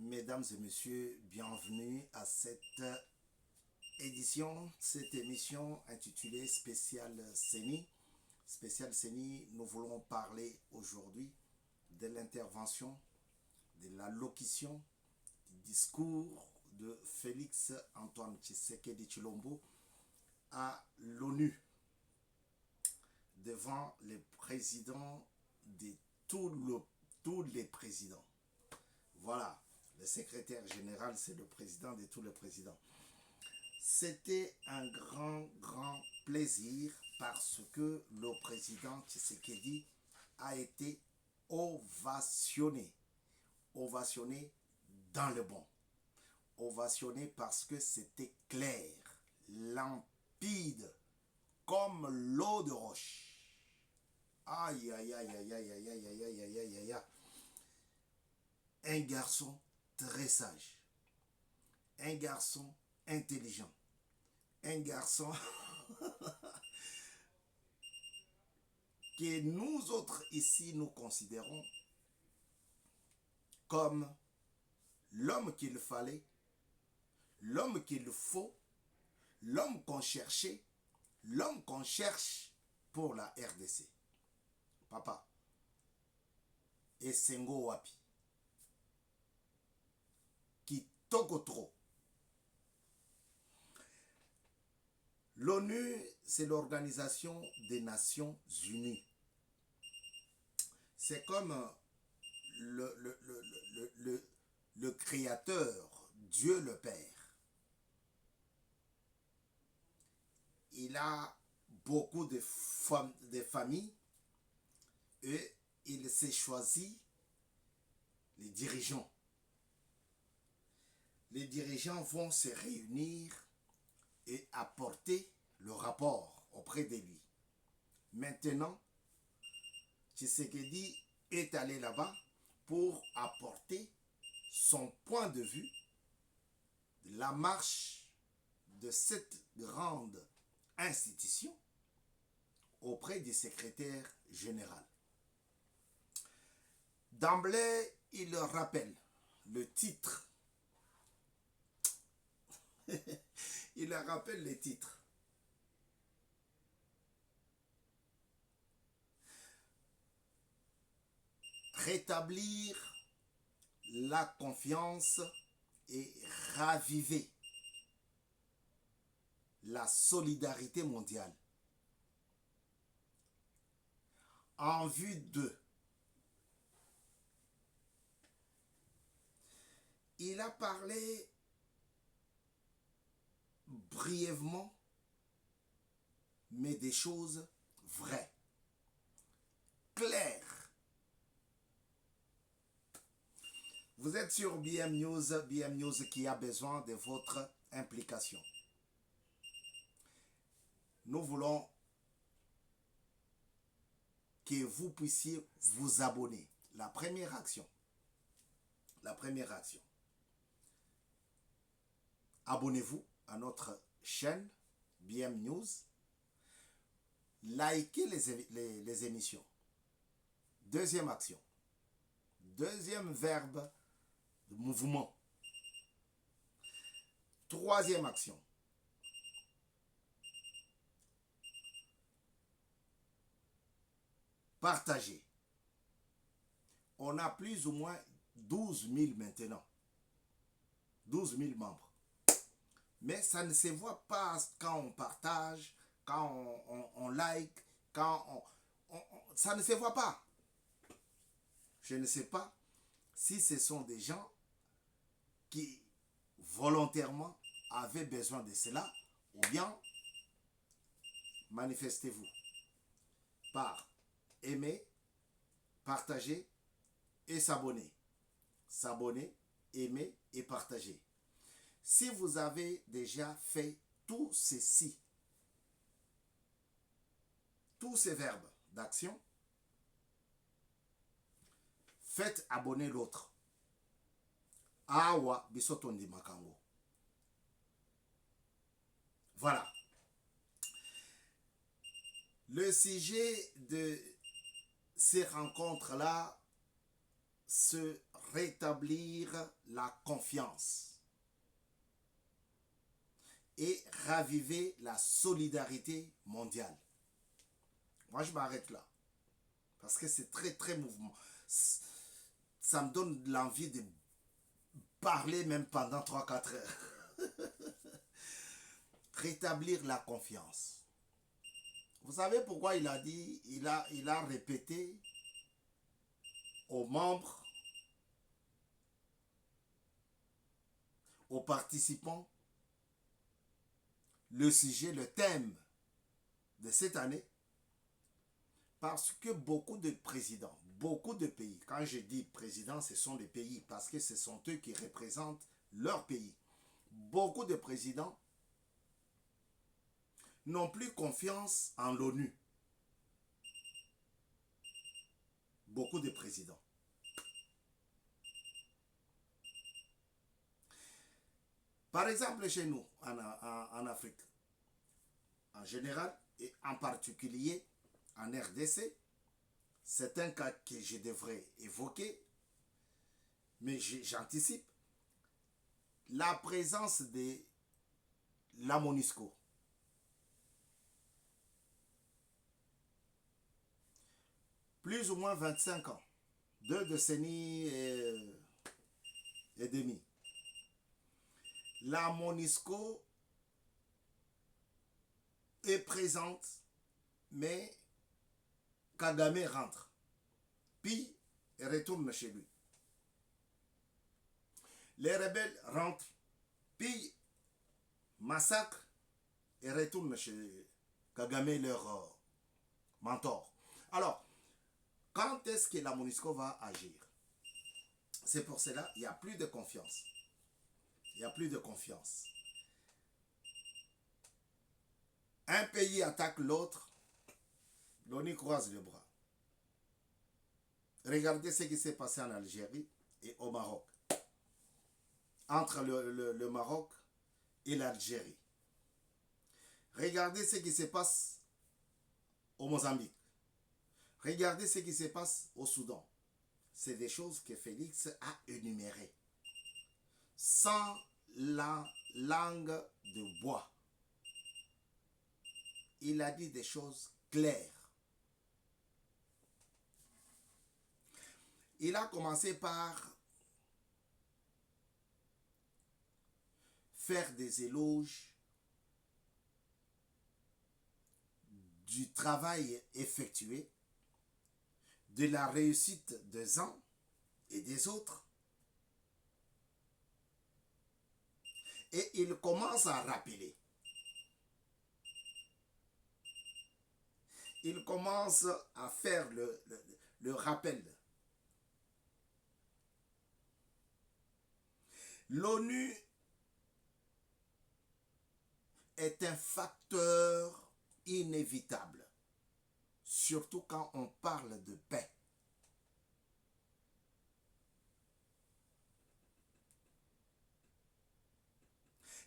Mesdames et messieurs, bienvenue à cette cette émission intitulée Spécial CENI. Spécial CENI, nous voulons parler aujourd'hui de l'intervention, de la locution, du discours de Félix Antoine Tshisekedi Tshilombo à l'ONU devant les présidents de tous les présidents. Voilà, le secrétaire général, c'est le président de tous les présidents. C'était un grand plaisir parce que le président Tshisekedi a été ovationné. Ovationné dans le bon. Ovationné parce que c'était clair, limpide, comme l'eau de roche. Aïe, aïe, aïe, aïe, aïe, aïe, aïe, aïe, aïe, aïe, aïe, aïe. Un garçon très sage. Un garçon intelligent. Un garçon que nous autres ici nous considérons comme l'homme qu'il fallait, l'homme qu'il faut, l'homme qu'on cherchait, l'homme qu'on cherche pour la RDC. Papa, Esengo Wapi, Kitoko trop. L'ONU, c'est l'Organisation des Nations Unies. C'est comme le Créateur, Dieu le Père. Il a beaucoup de familles et il s'est choisi les dirigeants. Les dirigeants vont se réunir et apporter le rapport auprès de lui. Maintenant, Tshisekedi est allé là-bas pour apporter son point de vue de la marche de cette grande institution auprès du secrétaire général. D'emblée, il rappelle le titre. Il rappelle les titres. Rétablir la confiance et raviver la solidarité mondiale en vue de. Il a parlé brièvement, mais des choses vraies, claires. Vous êtes sur BM News qui a besoin de votre implication. Nous voulons que vous puissiez vous abonner. La première action. Abonnez-vous à notre chaîne BM News. Likez les émissions. Deuxième action. Deuxième verbe de mouvement. Troisième action. Partagez. On a plus ou moins 12 000 maintenant. 12 000 membres. Mais ça ne se voit pas quand on partage, quand on like, ça ne se voit pas. Je ne sais pas si ce sont des gens qui volontairement avaient besoin de cela ou bien manifestez-vous par aimer, partager et s'abonner. S'abonner, aimer et partager. Si vous avez déjà fait tout ceci, tous ces verbes d'action, faites abonner l'autre. Awa bisotondi makango. Voilà. Le sujet de ces rencontres-là se rétablir la confiance et raviver la solidarité mondiale. Moi, je m'arrête là. Parce que c'est très, très mouvement. Ça me donne l'envie de parler même pendant 3-4 heures. Rétablir la confiance. Vous savez pourquoi il a dit, il a répété aux membres, aux participants, le sujet, le thème de cette année. Parce que beaucoup de présidents, beaucoup de pays, quand je dis présidents, ce sont les pays, parce que ce sont eux qui représentent leur pays. Beaucoup de présidents n'ont plus confiance en l'ONU. Beaucoup de présidents. Par exemple, chez nous, en Afrique, en général, et en particulier en RDC, c'est un cas que je devrais évoquer, mais j'anticipe. La présence de la MONUSCO. Plus ou moins 25 ans, 2 décennies et demie. La MONUSCO est présente, mais Kagame rentre, puis retourne chez lui. Les rebelles rentrent, puis massacrent et retournent chez Kagame, leur mentor. Alors, quand est-ce que la MONUSCO va agir? C'est pour cela qu'il n'y a plus de confiance. Il n'y a plus de confiance. Un pays attaque l'autre, l'ONU croise les bras. Regardez ce qui s'est passé en Algérie et au Maroc. Entre le Maroc et l'Algérie. Regardez ce qui se passe au Mozambique. Regardez ce qui se passe au Soudan. C'est des choses que Félix a énumérées. Sans la langue de bois. Il a dit des choses claires. Il a commencé par faire des éloges du travail effectué, de la réussite des uns et des autres. Et il commence à rappeler. Il commence à faire le rappel. L'ONU est un facteur inévitable, surtout quand on parle de paix.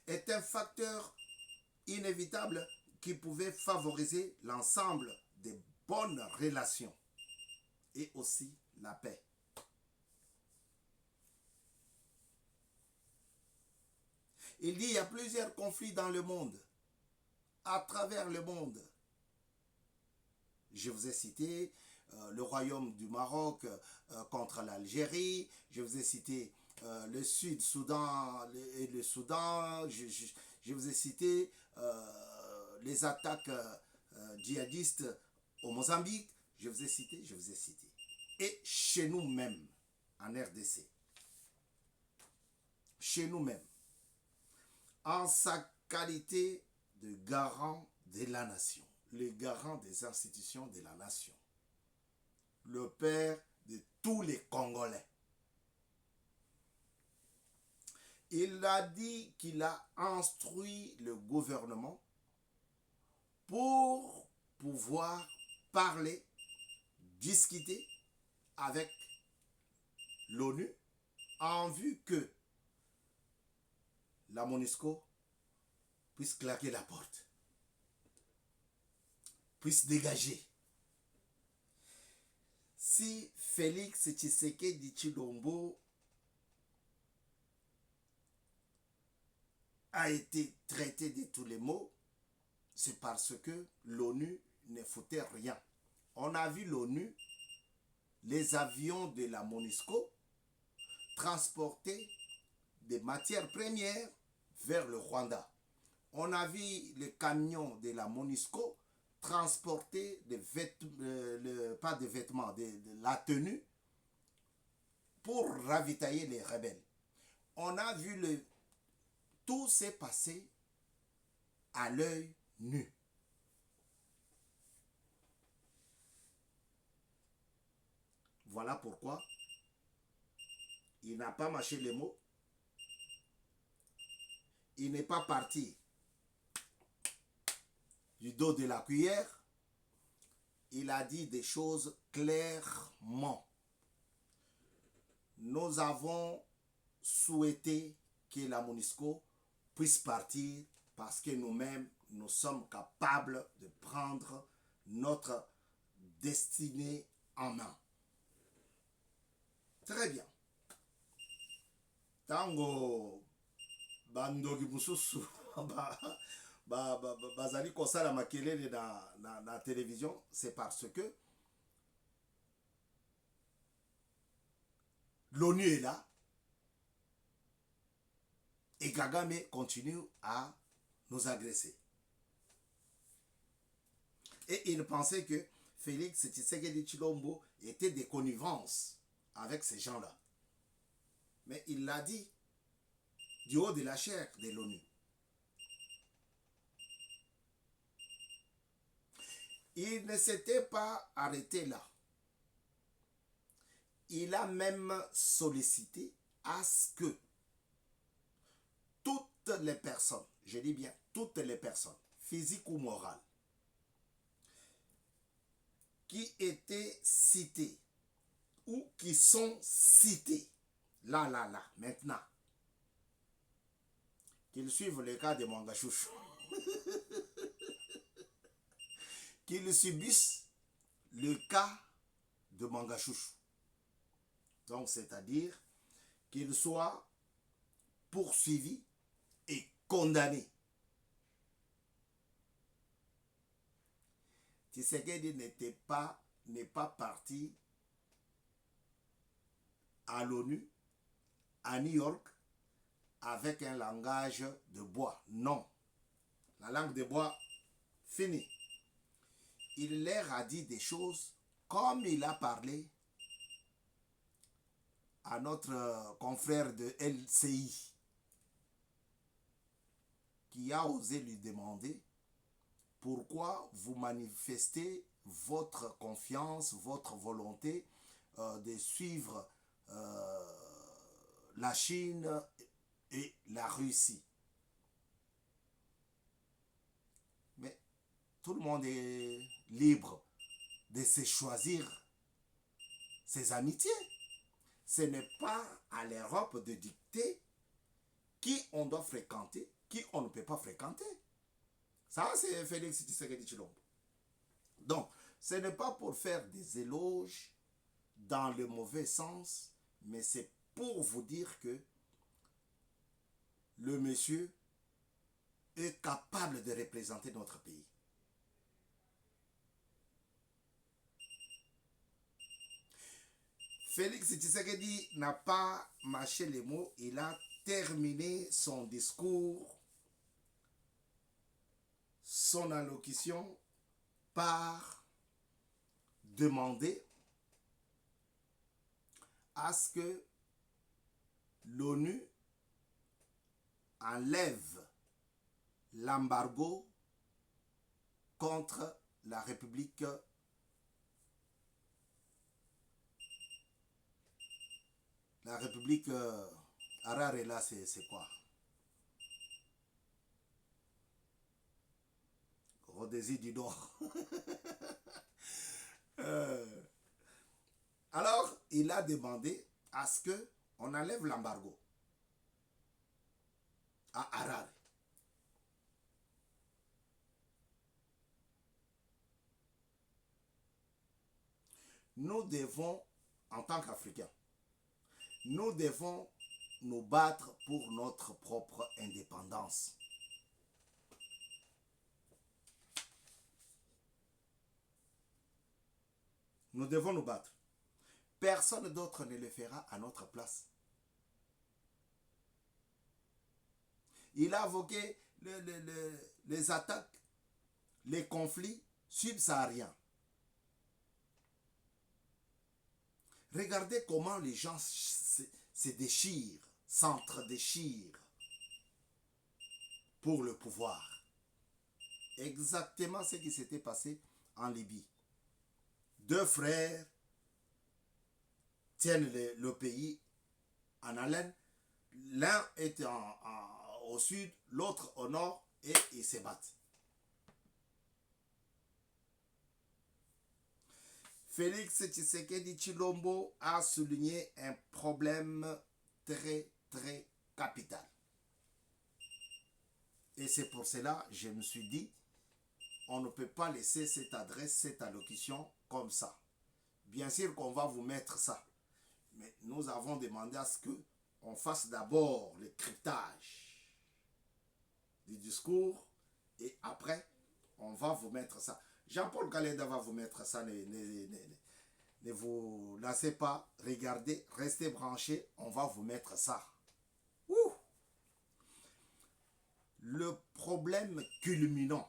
Est un facteur inévitable qui pouvait favoriser l'ensemble des bonnes relations et aussi la paix. Il dit qu'il y a plusieurs conflits dans le monde, à travers le monde. Je vous ai cité le royaume du Maroc contre l'Algérie, je vous ai cité le Sud-Soudan et le Soudan, je vous ai cité les attaques djihadistes au Mozambique, je vous ai cité. Et chez nous-mêmes, en RDC, chez nous-mêmes, en sa qualité de garant de la nation, le garant des institutions de la nation, le père de tous les Congolais. Il a dit qu'il a instruit le gouvernement pour pouvoir parler, discuter avec l'ONU en vue que la MONUSCO puisse claquer la porte, puisse dégager. Si Félix Tshisekedi Tshilombo a été traité de tous les maux, c'est parce que l'ONU ne foutait rien. On a vu l'ONU, les avions de la MONUSCO, transporter des matières premières vers le Rwanda. On a vu les camions de la MONUSCO transporter des vêtements, pas des vêtements, de la tenue pour ravitailler les rebelles. On a vu tout s'est passé à l'œil nu. Voilà pourquoi il n'a pas mâché les mots. Il n'est pas parti du dos de la cuillère. Il a dit des choses clairement. Nous avons souhaité que la MONUSCO puisse partir parce que nous-mêmes, nous sommes capables de prendre notre destinée en main. Très bien. Tango bandogi mususu bazali kosala makelele na télévision, c'est parce que l'ONU est là et Kagame continue à nous agresser. Et il pensait que Félix Tshisekedi Tshilombo était des connivences avec ces gens-là. Mais il l'a dit du haut de la chair de l'ONU. Il ne s'était pas arrêté là. Il a même sollicité à ce que toutes les personnes, je dis bien toutes les personnes, physiques ou morales, qui étaient citées ou qui sont citées, là, maintenant, qu'ils suivent le cas de Mangachouchou, qu'ils subissent le cas de Mangachouchou. Donc, c'est-à-dire qu'ils soient poursuivis et condamnés. Tshisekedi n'est pas parti à l'ONU, à New York, avec un langage de bois. Non. La langue de bois, finie. Il leur a dit des choses comme il a parlé à notre confrère de LCI, qui a osé lui demander pourquoi vous manifestez votre confiance, votre volonté de suivre la Chine et la Russie. Mais tout le monde est libre de se choisir ses amitiés. Ce n'est pas à l'Europe de dicter qui on doit fréquenter, qui on ne peut pas fréquenter. Ça, c'est Félix Tshisekedi Tshilombo. Donc, ce n'est pas pour faire des éloges dans le mauvais sens, mais c'est pour vous dire que le monsieur est capable de représenter notre pays. Félix Tshisekedi n'a pas mâché les mots, il a terminé son discours, son allocution par demander à ce que l'ONU enlève l'embargo contre la République Harare, là, c'est quoi? Rhodésie du Nord. Alors, il a demandé à ce qu'on enlève l'embargo à Harare. Nous devons, en tant qu'Africains, nous devons nous battre pour notre propre indépendance. Nous devons nous battre. Personne d'autre ne le fera à notre place. Il a évoqué les attaques, les conflits subsahariens. Regardez comment les gens se déchirent, s'entre-déchirent pour le pouvoir. Exactement ce qui s'était passé en Libye. Deux frères tiennent le pays en haleine. L'un est au sud, l'autre au nord, et ils se battent. Félix Tshisekedi Tshilombo a souligné un problème très capital. Et c'est pour cela que je me suis dit, on ne peut pas laisser cette adresse, cette allocution comme ça. Bien sûr qu'on va vous mettre ça. Mais nous avons demandé à ce qu'on fasse d'abord le cryptage du discours et après, on va vous mettre ça. Jean-Paul Kalenda va vous mettre ça. Ne vous lassez pas. Regardez, restez branchés. On va vous mettre ça. Ouh! Le problème culminant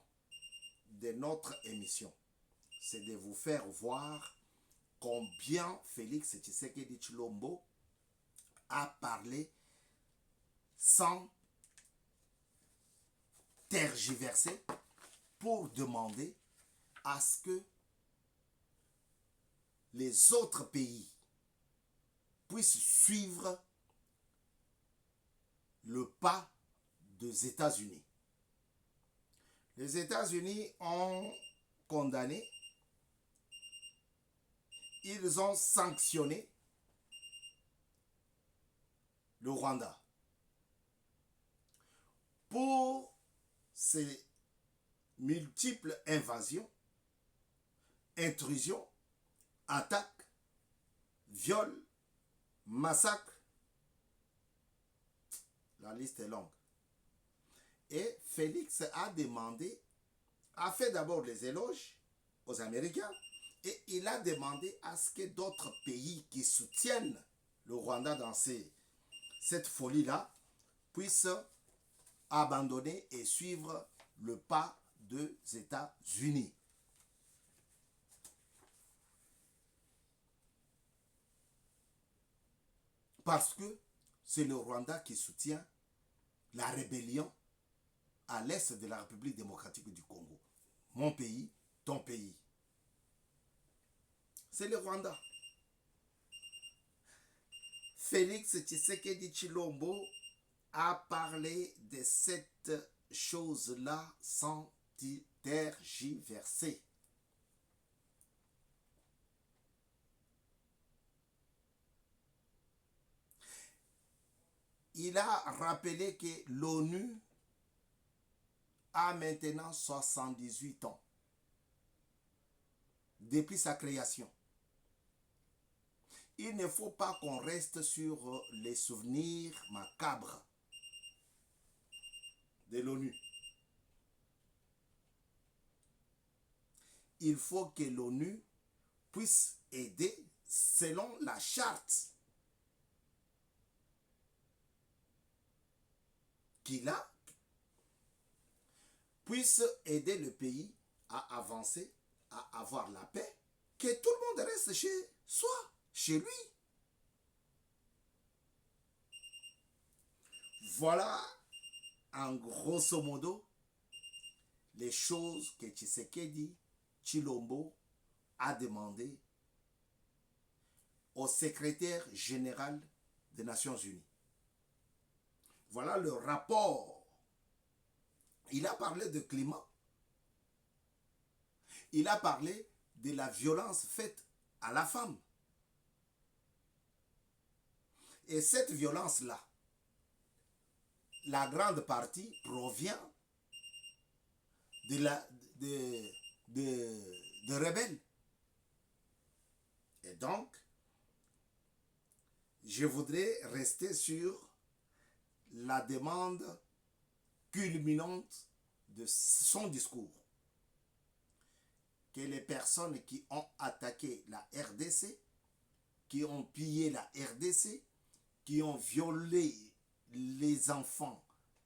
de notre émission, c'est de vous faire voir combien Félix Tshisekedi Tshilombo a parlé sans tergiverser pour demander à ce que les autres pays puissent suivre le pas des États-Unis. Les États-Unis ont condamné, ils ont sanctionné le Rwanda pour ses multiples invasions, intrusions, attaques, viols, massacres. La liste est longue. Et Félix a demandé, a fait d'abord les éloges aux Américains et il a demandé à ce que d'autres pays qui soutiennent le Rwanda dans cette folie-là puissent abandonner et suivre le pas des États-Unis. Parce que c'est le Rwanda qui soutient la rébellion à l'est de la République démocratique du Congo. Mon pays, ton pays. C'est le Rwanda. Félix Tshisekedi Tshilombo a parlé de cette chose-là sans tergiverser. Il a rappelé que l'ONU a maintenant 78 ans depuis sa création. Il ne faut pas qu'on reste sur les souvenirs macabres de l'ONU. Il faut que l'ONU puisse aider selon la charte qu'il a, puisse aider le pays à avancer, à avoir la paix, que tout le monde reste chez soi, chez lui. Voilà, en grosso modo, les choses que Tshisekedi Tshilombo a demandé au secrétaire général des Nations Unies. Voilà le rapport. Il a parlé de climat. Il a parlé de la violence faite à la femme. Et cette violence-là, la grande partie provient de rebelles. Et donc, je voudrais rester sur la demande culminante de son discours. Que les personnes qui ont attaqué la RDC, qui ont pillé la RDC, qui ont violé les enfants,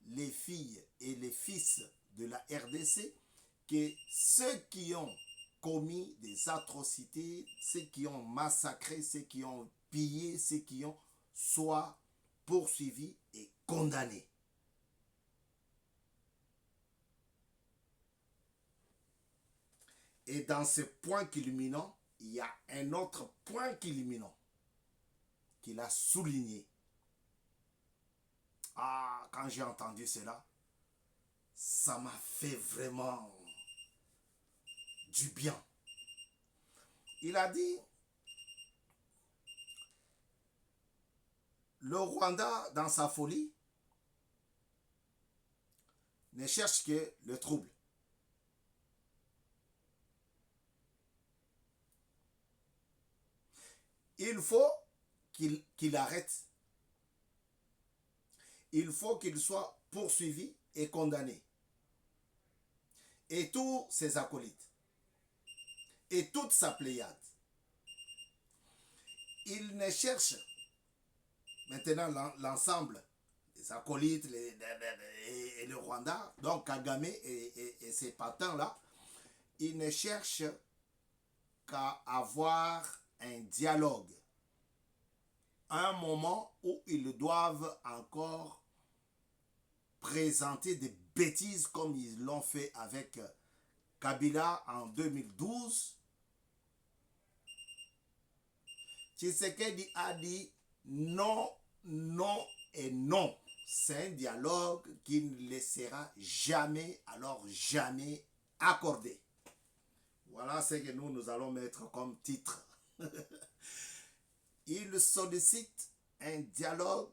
les filles et les fils de la RDC, que ceux qui ont commis des atrocités, ceux qui ont massacré, ceux qui ont pillé, ceux qui ont soient poursuivis et condamnés. Et dans ce point culminant, il y a un autre point culminant qu'il a souligné. Ah, quand j'ai entendu cela, ça m'a fait vraiment du bien. Il a dit, le Rwanda, dans sa folie, ne cherche que le trouble. Il faut qu'il arrête. Il faut qu'il soit poursuivi et condamné. Et tous ses acolytes. Et toute sa pléiade. Il ne cherche maintenant l'ensemble, les acolytes et le Rwanda, donc Kagame et ses patins-là, ils ne cherchent qu'à avoir un dialogue. Un moment où ils doivent encore présenter des bêtises comme ils l'ont fait avec Kabila en 2012. Tshisekedi a dit non, non et non. C'est un dialogue qui ne les sera jamais, alors jamais accordé. Voilà ce que nous allons mettre comme titre. Il sollicite un dialogue,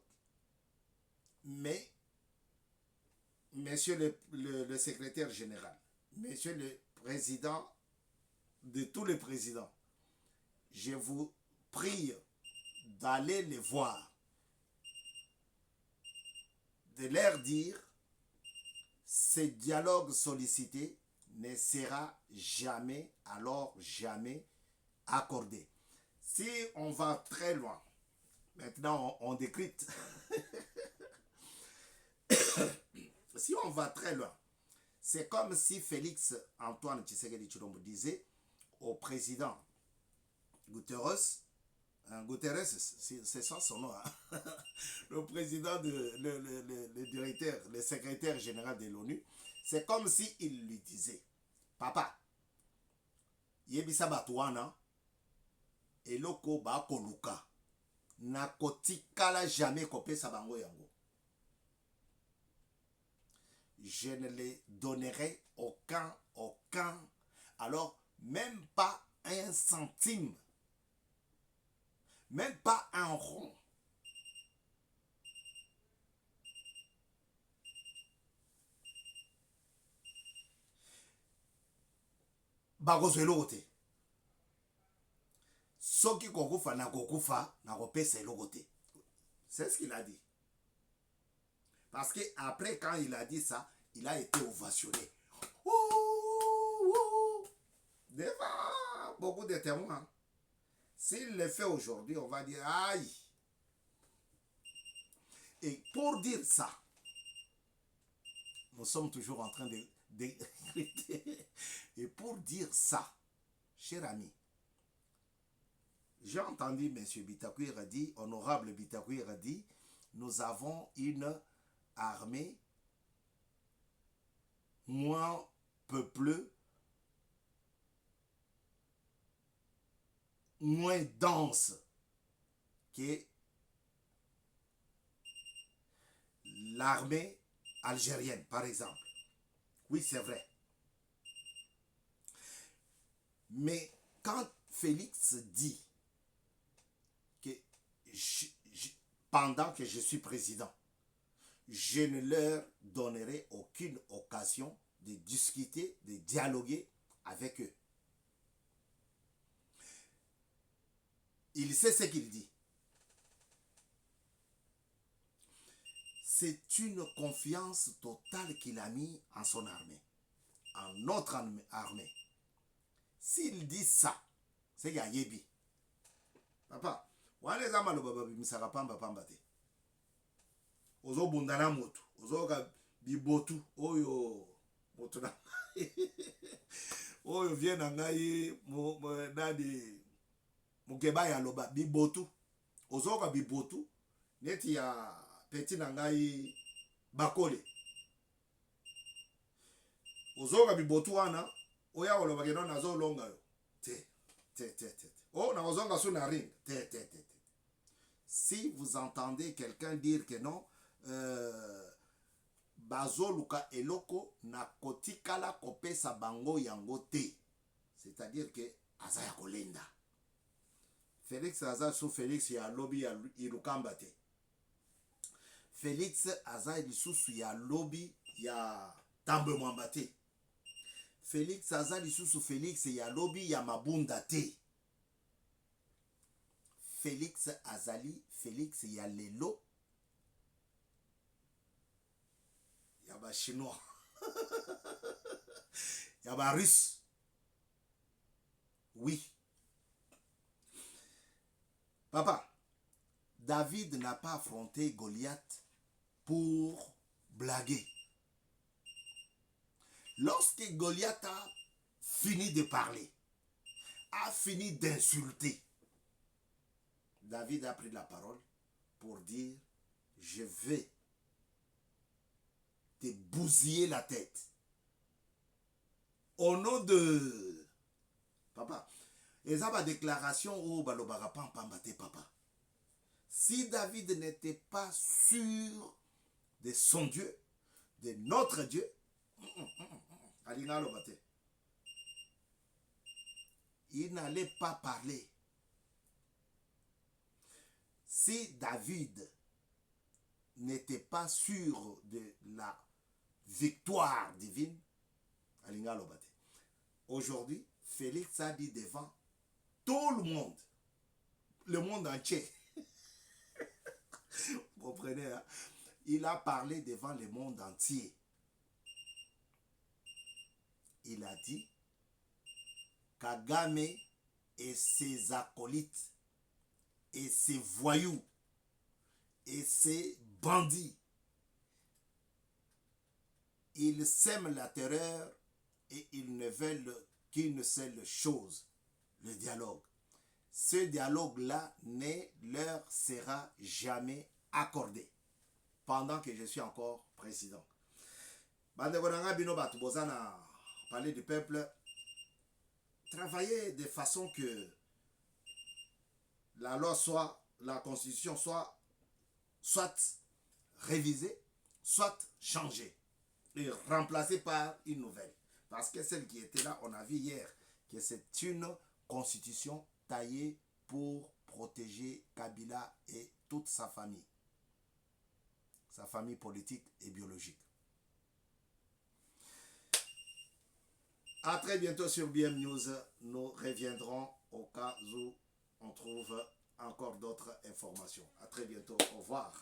mais monsieur le secrétaire général, monsieur le président de tous les présidents, je vous prie d'aller les voir, de leur dire ce dialogue sollicité ne sera jamais, alors jamais accordé. Si on va très loin, maintenant on décrypte. Si on va très loin, c'est comme si Félix Antoine Tshisekedi Tshilombo disait au président Guterres, Guterres, c'est ça son nom, hein? Le président, le directeur, le secrétaire général de l'ONU, c'est comme si il lui disait, papa, yebisa batuana, eloko ba koluka, na kotikala jamais kopesa bango yango. Je ne les donnerai aucun, alors même pas un centime, même pas un rond. Bakozwa eloko te. Soki kokufa na kokufa na kopesa eloko te. C'est ce qu'il a dit. Parce que après quand il a dit ça, il a été ovationné. Devant beaucoup de témoins. S'il le fait aujourd'hui, on va dire aïe. Et pour dire ça, nous sommes toujours en train de et pour dire ça, cher ami, j'ai entendu M. Bitakwira dit, honorable Bitakwira dit, nous avons une armée moins peuplée, moins dense que l'armée algérienne, par exemple. Oui, c'est vrai. Mais quand Félix dit que pendant que je suis président, je ne leur donnerai aucune occasion de discuter, de dialoguer avec eux. Il sait ce qu'il dit. c'est une confiance totale qu'il a mis en son armée, en notre armée. S'il dit ça, c'est Yayebi. Papa, wane zama lo baba bimisaka pamba pamba te. Ozo bundana motu, ozo ka bibotu oyo motu na. Oyo vient na ngai nani mukeba ya loba bibotu. Ozo ka bibotu neti ya petit na ngai bakole. Ozo ka bibotu wana oya oloba ke na zo longa yo. Te. Oh, na ozonga sous la ring. Si vous entendez quelqu'un dire que non, bazo luka eloko na kotikala kopesa bango yango te. C'est-à-dire que azaya kolenda. Félix aza sous Félix ya lobby ya irukamba te. Félix aza lisusu ya lobby ya tambe mwamba te. Félix aza lisusu Félix ya lobby ya mabunda te. Félix azali Félix ya lelo ya ba chinois ya ba russe. Oui. Papa, David n'a pas affronté Goliath pour blaguer. Lorsque Goliath a fini de parler, a fini d'insulter, David a pris la parole pour dire, je vais te bousiller la tête. Au nom de... Papa, et ça ma déclaration au balobara pampambate papa. Si David n'était pas sûr de son Dieu, de notre Dieu, il n'allait pas parler. Si David n'était pas sûr de la victoire divine, aujourd'hui, Félix a dit devant tout le monde entier. Vous comprenez, hein? Il a parlé devant le monde entier. Il a dit Kagame et ses acolytes et ses voyous et ses bandits, ils sèment la terreur et ils ne veulent qu'une seule chose, le dialogue. Ce dialogue-là ne leur sera jamais accordé pendant que je suis encore président. Parler du peuple, travailler de façon que la loi soit, la constitution soit révisée, soit changée et remplacée par une nouvelle. Parce que celle qui était là, on a vu hier que c'est une constitution taillée pour protéger Kabila et toute sa famille politique et biologique. A très bientôt sur BM News. Nous reviendrons au cas où on trouve encore d'autres informations. A très bientôt. Au revoir.